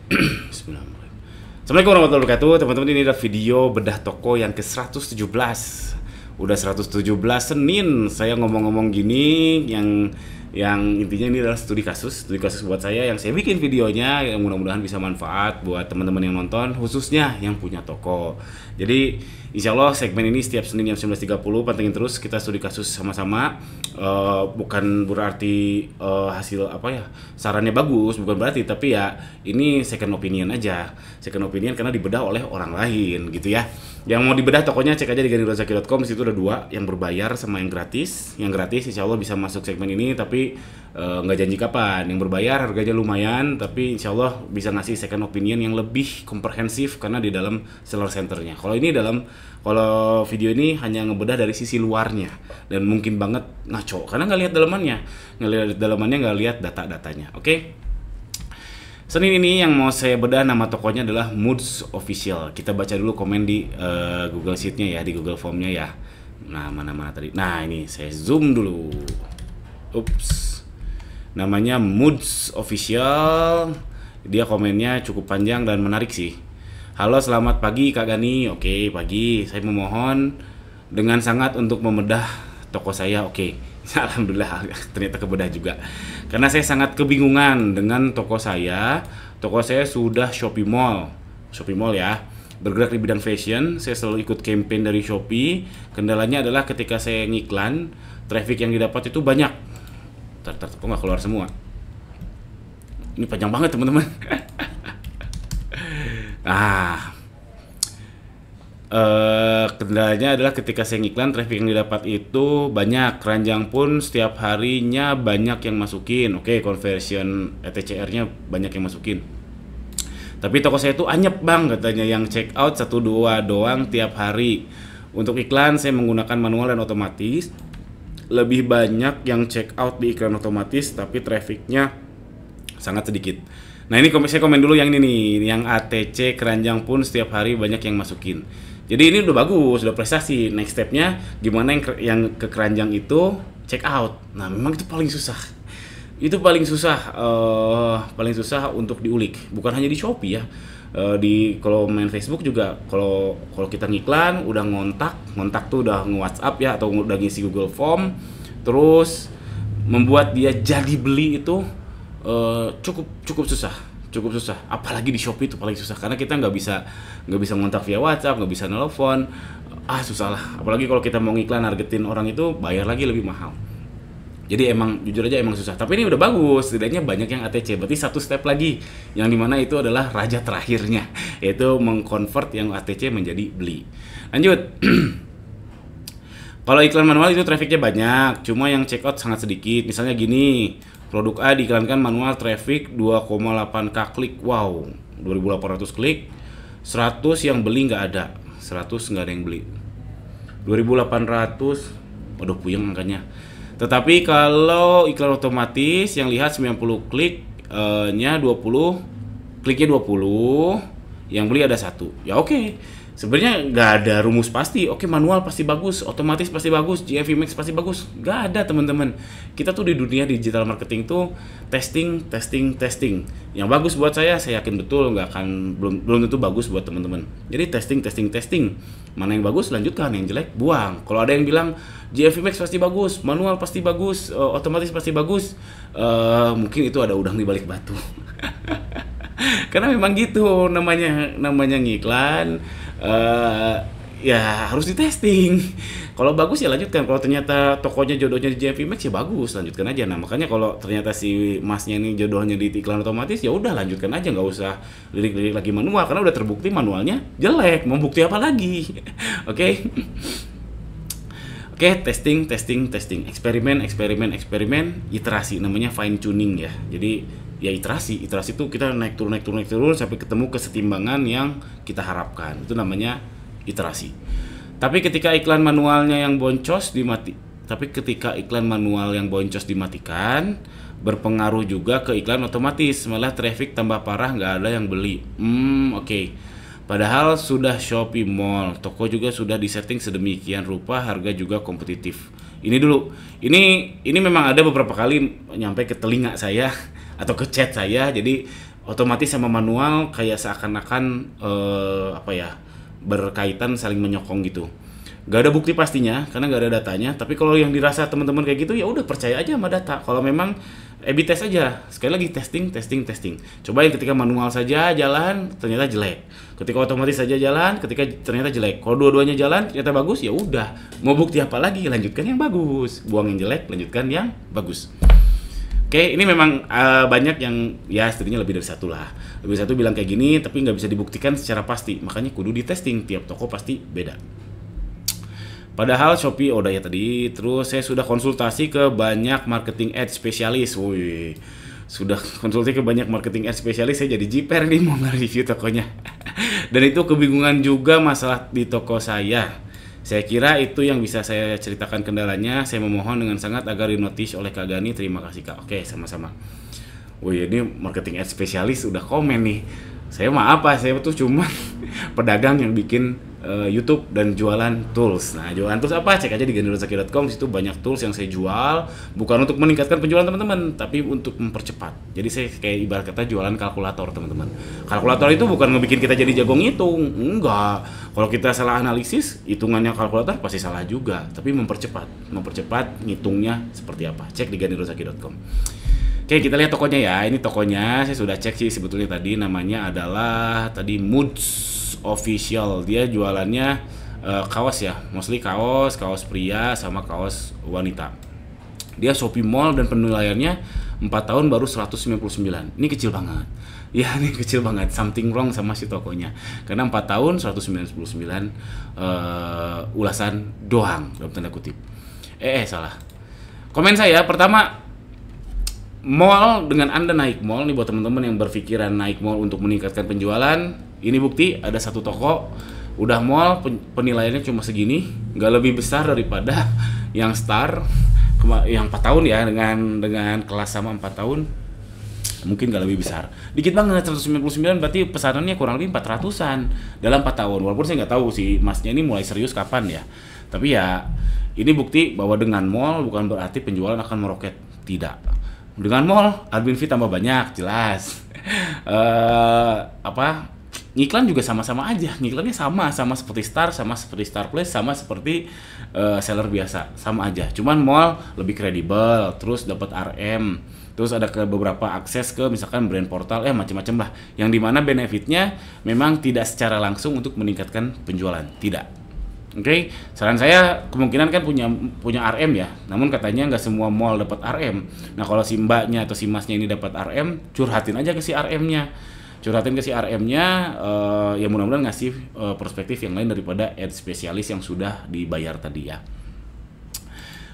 Bismillahirrahmanirrahim. Assalamualaikum warahmatullahi wabarakatuh. Teman-teman, ini adalah video bedah toko yang ke-117. Udah 117 Senin saya ngomong-ngomong gini, yang intinya ini adalah studi kasus buat saya yang saya bikin videonya, yang mudah-mudahan bisa manfaat buat teman-teman yang nonton, khususnya yang punya toko. Jadi insya Allah segmen ini setiap Senin jam 19.30 pantengin terus kita studi kasus sama-sama. Bukan berarti hasil sarannya bagus, bukan berarti, tapi ya ini second opinion aja, second opinion karena dibedah oleh orang lain gitu ya. Yang mau dibedah tokonya cek aja di ganirozaki.com. Di situ ada dua, yang berbayar sama yang gratis. Yang gratis insya Allah bisa masuk segmen ini, tapi nggak janji kapan. Yang berbayar harganya lumayan, tapi insya Allah bisa ngasih second opinion yang lebih komprehensif karena di dalam seller centernya. Kalau video ini hanya ngebedah dari sisi luarnya dan mungkin banget ngaco karena nggak lihat dalamannya, nggak lihat data-datanya. Oke? Senin ini yang mau saya bedah, nama tokonya adalah Moods Official. Kita baca dulu komen di Google Sheet-nya ya, di Google Form-nya ya. Nah, mana-mana tadi. Nah, ini saya zoom dulu. Ups. Namanya Moods Official. Dia komennya cukup panjang dan menarik sih. Halo, selamat pagi Kak Gani. Oke, pagi. Saya memohon dengan sangat untuk membedah toko saya. Oke. Alhamdulillah ternyata kebedah juga. Karena saya sangat kebingungan dengan toko saya. Toko saya sudah Shopee Mall ya. Bergerak di bidang fashion. Saya selalu ikut campaign dari Shopee. Kendalanya adalah ketika saya ngiklan, traffic yang didapat itu banyak. Kok nggak keluar semua? Ini panjang banget teman-teman. Kendalanya adalah ketika saya ngiklan, traffic yang didapat itu banyak, keranjang pun setiap harinya banyak yang masukin. Oke, conversion ETCR-nya banyak yang masukin. Tapi toko saya itu anyep bang, katanya, yang check out 1-2 doang tiap hari. Untuk iklan saya menggunakan manual dan otomatis. Lebih banyak yang check out di iklan otomatis, tapi trafficnya sangat sedikit. Nah, ini saya komen dulu yang ini nih, yang ATC keranjang pun setiap hari banyak yang masukin. Jadi ini udah bagus, udah prestasi. Next stepnya gimana yang ke keranjang itu check out. Nah, memang itu paling susah. Itu paling susah untuk diulik. Bukan hanya di Shopee ya. Kalau main Facebook juga, kalau kita ngiklan udah ngontak tuh udah nge-WhatsApp ya, atau udah ngisi Google Form, terus membuat dia jadi beli itu cukup susah, apalagi di Shopee itu paling susah karena kita nggak bisa ngontak via WhatsApp, nggak bisa nelpon, susah lah. Apalagi kalau kita mau ngiklan nargetin orang itu bayar lagi lebih mahal. Jadi jujur aja emang susah. Tapi ini udah bagus, setidaknya banyak yang ATC. Berarti satu step lagi, yang dimana itu adalah raja terakhirnya, yaitu mengkonvert yang ATC menjadi beli. Lanjut. Kalau iklan manual itu trafficnya banyak, cuma yang check out sangat sedikit. Misalnya gini, produk A diiklankan manual, traffic 2,8k klik. Wow, 2.800 klik, 100 yang beli nggak ada. 100 nggak ada yang beli. 2.800, waduh puyeng angkanya. Tetapi kalau iklan otomatis yang lihat 90 kliknya 20, kliknya 20, yang beli ada 1. Ya oke. Sebenarnya nggak ada rumus pasti. Oke, manual pasti bagus, otomatis pasti bagus, GFV Max pasti bagus. Nggak ada teman-teman. Kita tuh di dunia digital marketing tuh testing. Yang bagus buat saya yakin betul belum tentu bagus buat teman-teman. Jadi testing. Mana yang bagus lanjutkan, yang jelek buang. Kalau ada yang bilang GFV Max pasti bagus, manual pasti bagus, otomatis pasti bagus, mungkin itu ada udang di balik batu. Karena memang gitu namanya ngiklan. Ya harus ditesting. Kalau bagus ya lanjutkan. Kalau ternyata tokonya jodohnya di GFV Max ya bagus, lanjutkan aja. Nah, makanya kalau ternyata si masnya ini jodohnya di iklan otomatis, ya udah lanjutkan aja, nggak usah lirik-lirik lagi manual karena udah terbukti manualnya jelek. Mau bukti apa lagi? Oke. Oke, testing, eksperimen, iterasi, namanya fine tuning ya. Jadi ya iterasi itu kita naik turun sampai ketemu kesetimbangan yang kita harapkan. Itu namanya iterasi. Tapi ketika iklan manualnya yang boncos dimatikan, berpengaruh juga ke iklan otomatis, malah traffic tambah parah, nggak ada yang beli. Oke. Padahal sudah Shopee Mall, toko juga sudah disetting sedemikian rupa, harga juga kompetitif. Ini dulu, ini memang ada beberapa kali nyampe ke telinga saya atau ke chat saya. Jadi otomatis sama manual kayak seakan-akan apa ya, berkaitan saling menyokong gitu. Gak ada bukti pastinya karena gak ada datanya, tapi kalau yang dirasa teman-teman kayak gitu ya udah percaya aja sama data. Kalau memang A/B test aja, sekali lagi testing. Cobain ketika manual saja jalan ternyata jelek, ketika otomatis saja jalan ketika ternyata jelek. Kalau dua-duanya jalan ternyata bagus, ya udah, mau bukti apa lagi, lanjutkan yang bagus, buang yang jelek, lanjutkan yang bagus. Oke, ini memang banyak yang ya studinya lebih dari satu lah. Lebih dari satu bilang kayak gini, tapi nggak bisa dibuktikan secara pasti. Makanya kudu di testing, tiap toko pasti beda. Padahal Shopee udah ya tadi, terus saya sudah konsultasi ke banyak marketing ads spesialis. Wih, sudah konsultasi ke banyak marketing ads spesialis, saya jadi jiper nih mau nge-review tokonya. Dan itu kebingungan juga masalah di toko saya. Saya kira itu yang bisa saya ceritakan kendalanya. Saya memohon dengan sangat agar dinotis oleh Kak Gani. Terima kasih Kak. Oke, sama-sama. Wih, ini marketing ads spesialis udah komen nih. Saya mah apa? Saya tuh cuma pedagang yang bikin YouTube dan jualan tools. Nah, jualan tools apa? Cek aja di ganirozaki.com. Situ banyak tools yang saya jual, bukan untuk meningkatkan penjualan teman-teman, tapi untuk mempercepat. Jadi saya kayak ibarat kata jualan kalkulator, teman-teman. Kalkulator itu bukan ngebikin kita jadi jago ngitung, enggak. Kalau kita salah analisis, hitungannya kalkulator pasti salah juga, tapi mempercepat ngitungnya seperti apa. Cek di ganirozaki.com. Oke, kita lihat tokonya ya. Ini tokonya saya sudah cek sih sebetulnya tadi, namanya adalah tadi Moods Official. Dia jualannya kaos ya, mostly kaos pria sama kaos wanita. Dia Shopee Mall dan penilaiannya 4 tahun baru 199. Ini kecil banget. Ya, ini kecil banget. Something wrong sama si tokonya. Karena 4 tahun 199 ulasan doang dalam tanda kutip. Salah. Komen saya pertama, mall, dengan Anda naik mall nih, buat teman-teman yang berpikiran naik mall untuk meningkatkan penjualan, ini bukti ada satu toko udah mall penilaiannya cuma segini, nggak lebih besar daripada yang Star yang 4 tahun ya, dengan kelas sama 4 tahun mungkin nggak lebih besar, dikit banget. 199 berarti pesanannya kurang lebih 400-an dalam 4 tahun. Walaupun saya nggak tahu sih masnya ini mulai serius kapan ya, tapi ya ini bukti bahwa dengan mall bukan berarti penjualan akan meroket, tidak. Dengan mall admin fee tambah banyak, jelas. Ngiklan juga sama-sama aja, ngiklannya sama seperti Star, sama seperti Star Plus, sama seperti seller biasa, sama aja. Cuman mall lebih kredibel, terus dapat RM, terus ada ke beberapa akses ke misalkan brand portal, macam-macam lah. Yang dimana benefitnya memang tidak secara langsung untuk meningkatkan penjualan, tidak. Oke, saran saya kemungkinan kan punya RM ya, namun katanya nggak semua mall dapat RM. Nah, kalau si mbaknya atau si masnya ini dapat RM, curhatin aja ke si RM-nya. Ya mudah-mudahan ngasih perspektif yang lain daripada ad spesialis yang sudah dibayar tadi ya.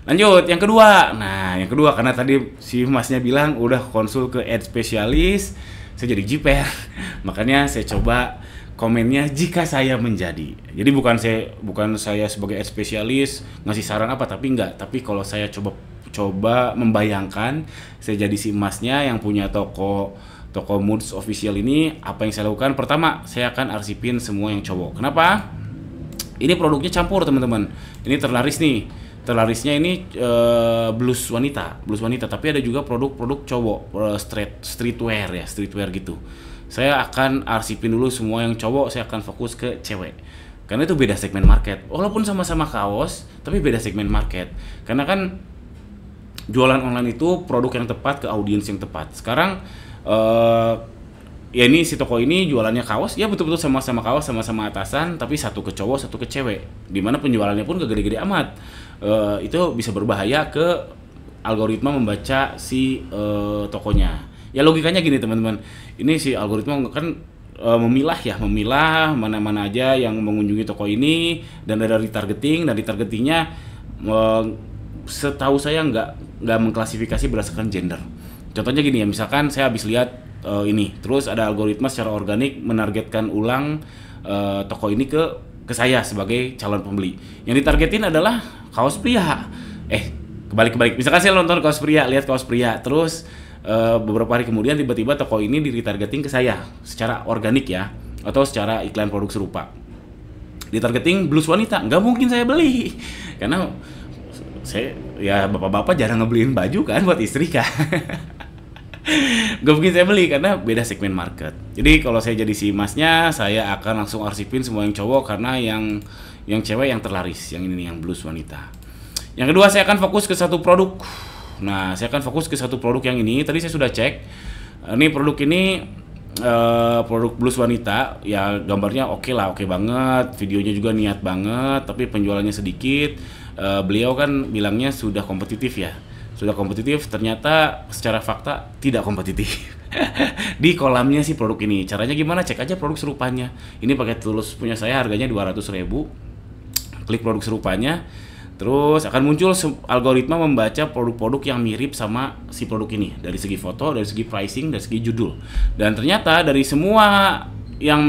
Lanjut, yang kedua. Nah, yang kedua karena tadi si masnya bilang udah konsul ke ad spesialis, saya jadi jiper. Makanya saya coba komennya jika saya menjadi. Jadi bukan saya sebagai ad spesialis ngasih saran apa, tapi kalau saya coba membayangkan saya jadi si masnya yang punya toko Moods Official ini, apa yang saya lakukan? Pertama, saya akan arsipin semua yang cowok. Kenapa? Ini produknya campur, teman-teman. Ini terlaris nih. Terlarisnya ini blus wanita, tapi ada juga produk-produk cowok, streetwear gitu. Saya akan arsipin dulu semua yang cowok, saya akan fokus ke cewek. Karena itu beda segmen market. Walaupun sama-sama kaos, tapi beda segmen market. Karena kan jualan online itu produk yang tepat ke audiens yang tepat. Sekarang ya ini si toko ini jualannya kaos, ya betul-betul sama-sama kaos, sama-sama atasan, tapi satu ke cowok, satu ke cewek. Dimana penjualannya pun gak gede-gede amat. Itu bisa berbahaya ke algoritma membaca si tokonya. Ya logikanya gini teman-teman, ini si algoritma kan memilah mana-mana aja yang mengunjungi toko ini, dan ada retargeting, dan retargetingnya setahu saya nggak mengklasifikasi berdasarkan gender. Contohnya gini ya, misalkan saya habis lihat ini, terus ada algoritma secara organik menargetkan ulang toko ini ke saya sebagai calon pembeli. Yang ditargetin adalah kaos pria. Kebalik. Misalkan saya nonton kaos pria, lihat kaos pria, terus beberapa hari kemudian tiba-tiba toko ini di-retargeting ke saya secara organik ya, atau secara iklan produk serupa. Ditargeting blus wanita, nggak mungkin saya beli, karena saya ya bapak-bapak jarang ngebeliin baju kan buat istri kan. Gak mungkin saya beli karena beda segmen market. Jadi kalau saya jadi si masnya, saya akan langsung arsipin semua yang cowok karena yang cewek yang terlaris, yang ini nih, yang blues wanita. Yang kedua, saya akan fokus ke satu produk. Nah, saya akan fokus ke satu produk yang ini. Tadi saya sudah cek. Ini produk ini produk blues wanita. Ya gambarnya oke lah, oke banget. Videonya juga niat banget. Tapi penjualannya sedikit. Beliau kan bilangnya sudah kompetitif ya. Sudah kompetitif. Ternyata secara fakta tidak kompetitif. Di kolamnya sih produk ini. Caranya gimana? Cek aja produk serupanya. Ini pakai tools punya saya, harganya 200.000. Klik produk serupanya. Terus akan muncul algoritma membaca produk-produk yang mirip sama si produk ini dari segi foto, dari segi pricing, dari segi judul. Dan ternyata dari semua yang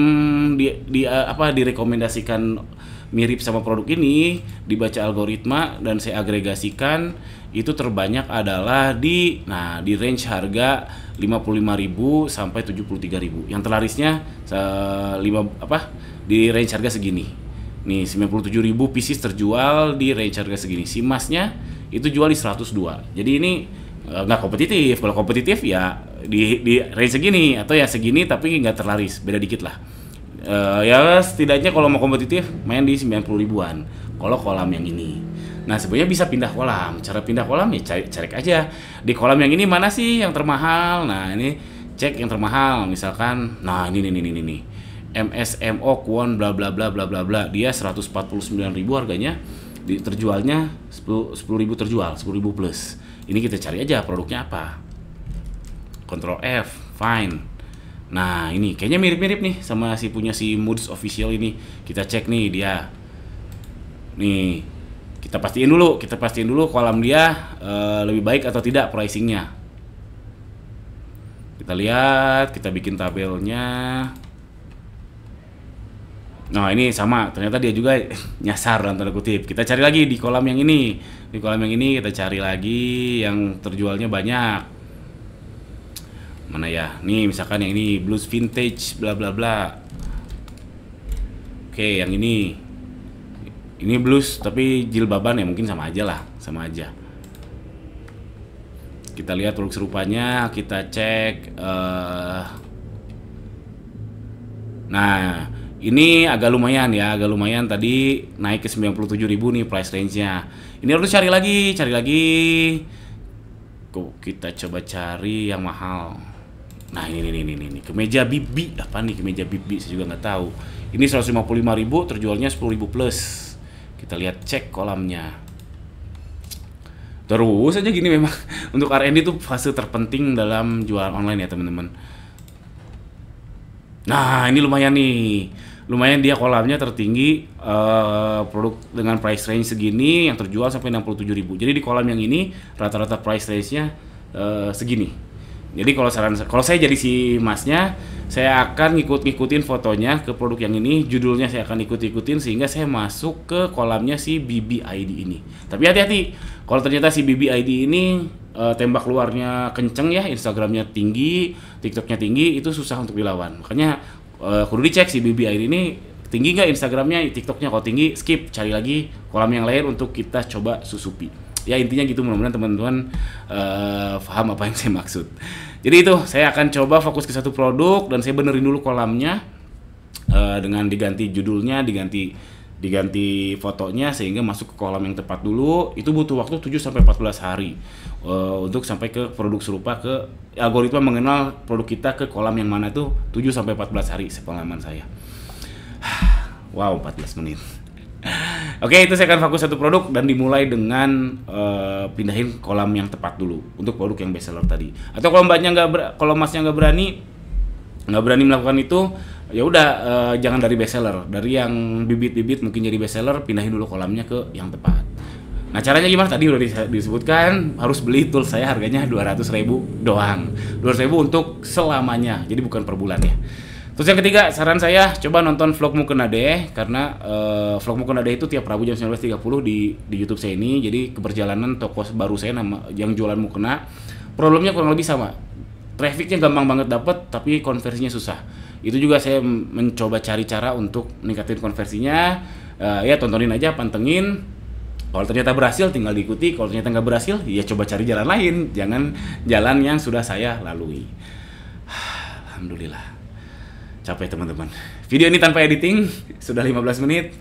direkomendasikan mirip sama produk ini, dibaca algoritma dan saya agregasikan, itu terbanyak adalah di range harga 55.000 sampai 73.000. Yang terlarisnya di range harga segini. Nih 97.000 pieces terjual di range harga segini. Si masnya itu jual di 102. Jadi ini nggak kompetitif. Kalau kompetitif ya di range segini atau ya segini tapi nggak terlaris, beda dikit lah. Ya setidaknya kalau mau kompetitif main di 90 ribuan. Kalau kolam yang ini. Nah sebenarnya bisa pindah kolam. Cara pindah kolam ya cari aja di kolam yang ini mana sih yang termahal. Nah ini cek yang termahal misalkan. Nah ini. MSMO Kwon bla bla bla bla bla bla, dia 149.000 harganya, terjualnya 10.000 terjual, 10.000 plus. Ini kita cari aja produknya apa. Ctrl F, find. Nah ini kayaknya mirip-mirip nih sama si Moods Official ini. Kita cek nih dia. Nih kita pastiin dulu kolam dia lebih baik atau tidak pricingnya. Kita lihat, kita bikin tabelnya. Nah ini sama, ternyata dia juga nyasar dalam tanda kutip. Kita cari lagi di kolam yang ini. Di kolam yang ini kita cari lagi yang terjualnya banyak. Mana ya? Nih misalkan yang ini blues vintage bla bla bla. Oke, yang ini. Ini blues tapi jilbaban ya, mungkin sama aja lah, sama aja. Kita lihat produk serupanya, kita cek nah ini agak lumayan tadi naik ke 97.000 nih price range-nya. Ini harus cari lagi. Kok kita coba cari yang mahal. Nah ini kemeja bibi. Apa nih kemeja bibi? Saya juga nggak tahu. Ini 155.000 terjualnya 10.000 plus. Kita lihat cek kolamnya. Terus aja gini memang untuk R&D itu fase terpenting dalam jualan online ya teman-teman. Nah ini lumayan dia kolamnya tertinggi, produk dengan price range segini yang terjual sampai 67.000. Jadi di kolam yang ini rata-rata price range-nya segini. Jadi kalau saya jadi si masnya, saya akan ngikutin fotonya ke produk yang ini, judulnya saya akan ikutin sehingga saya masuk ke kolamnya si BBID ini. Tapi hati-hati, kalau ternyata si BBID ini tembak luarnya kenceng ya, Instagramnya tinggi, TikToknya tinggi, itu susah untuk dilawan. Makanya kudu dicek si BBID ini tinggi nggak Instagramnya, TikToknya. Kalau tinggi skip, cari lagi kolam yang lain untuk kita coba susupi. Ya intinya gitu, mudah-mudahan teman-teman paham apa yang saya maksud. Jadi itu saya akan coba fokus ke satu produk dan saya benerin dulu kolamnya dengan diganti judulnya, diganti fotonya sehingga masuk ke kolam yang tepat dulu. Itu butuh waktu 7-14 hari untuk sampai ke produk serupa, ke algoritma mengenal produk kita ke kolam yang mana tuh 7-14 hari sepengalaman saya. Wow, 14 menit. Oke, itu saya akan fokus satu produk dan dimulai dengan pindahin kolam yang tepat dulu untuk produk yang best seller tadi. Atau kalau masnya nggak berani melakukan itu, ya udah jangan dari best seller, dari yang bibit-bibit mungkin jadi best seller, pindahin dulu kolamnya ke yang tepat. Nah caranya gimana? Tadi udah disebutkan, harus beli tool saya, harganya 200.000 doang. 200.000 untuk selamanya, jadi bukan per bulan ya. Terus yang ketiga, saran saya coba nonton vlog Mukena deh, karena vlog Mukena deh itu tiap Rabu jam 19.30 di YouTube saya ini. Jadi keperjalanan toko baru saya yang jualan mukena, problemnya kurang lebih sama. Trafficnya gampang banget dapet, tapi konversinya susah. Itu juga saya mencoba cari cara untuk meningkatin konversinya. Ya tontonin aja, pantengin. Kalau ternyata berhasil, tinggal diikuti. Kalau ternyata nggak berhasil, ya coba cari jalan lain. Jangan jalan yang sudah saya lalui. Alhamdulillah. Capek teman-teman. Video ini tanpa editing, sudah 15 menit.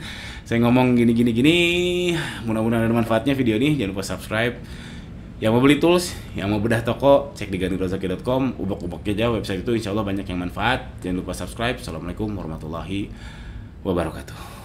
Saya ngomong gini. Mudah-mudahan ada manfaatnya video ini. Jangan lupa subscribe. Yang mau beli tools, yang mau bedah toko, cek di ganirozaki.com. Ubek-ubeknya aja website itu, insya Allah banyak yang manfaat. Jangan lupa subscribe. Assalamualaikum warahmatullahi wabarakatuh.